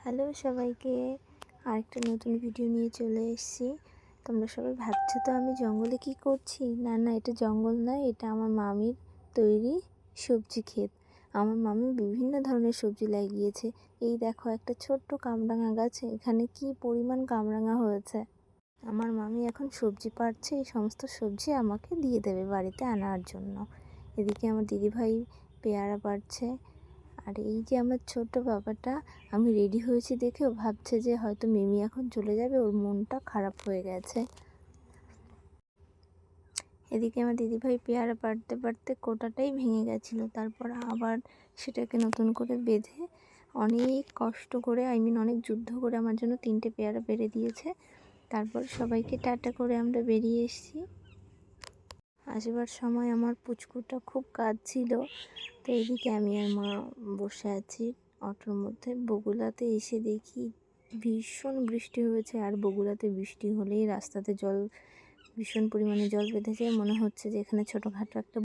Hello সবাইকে, আরেকটা নতুন ভিডিও নিয়ে চলে এসেছি। তোমরা সবাই ভাবছো তো আমি জঙ্গলে কি করছি। না না, এটা জঙ্গল নয়, এটা আমার মামির তৈরি সবজি ক্ষেত। আমার মামি বিভিন্ন ধরনের সবজি লাগিয়েছে। এই দেখো একটা ছোট্ট কামরাঙা গাছ, এখানে কি পরিমাণ কামরাঙা হয়েছে। আমার মামি এখন সবজি পাড়ছে, এই সমস্ত সবজি আমাকে দিয়ে দেবে বাড়িতে আনার জন্য। এদিকে আমার দিদিভাই পেয়ারা পাড়ছে। আর এই যে আমার ছোট্ট বাবাটা, আমি রেডি হয়েছি দেখে ও ভাবছে যে হয়তো মিমি এখন চলে যাবে, ওর মনটা খারাপ হয়ে গেছে। এদিকে আমার দিদিভাই পেয়ারা পাড়তে পাড়তে কোটাটাই ভেঙে গেছিলো, তারপর আবার সেটাকে নতুন করে বেঁধে অনেক কষ্ট করে অনেক যুদ্ধ করে আমার জন্য 3টে পেয়ারা পেড়ে দিয়েছে। তারপর সবাইকে টাটা করে আমরা বেরিয়ে এসেছি। আসবার সময় আমার পুচকুটা খুব কাঁদছিল, তো এইদিকে আমি আর মা বসে আছি অটোর মধ্যে। বগুড়াতে এসে দেখি ভীষণ বৃষ্টি হয়েছে, আর বগুড়াতে বৃষ্টি হলেই রাস্তাতে ভীষণ পরিমাণে জল বেঁধে যায়। মনে হচ্ছে যে এখানে ছোটোখাটো একটা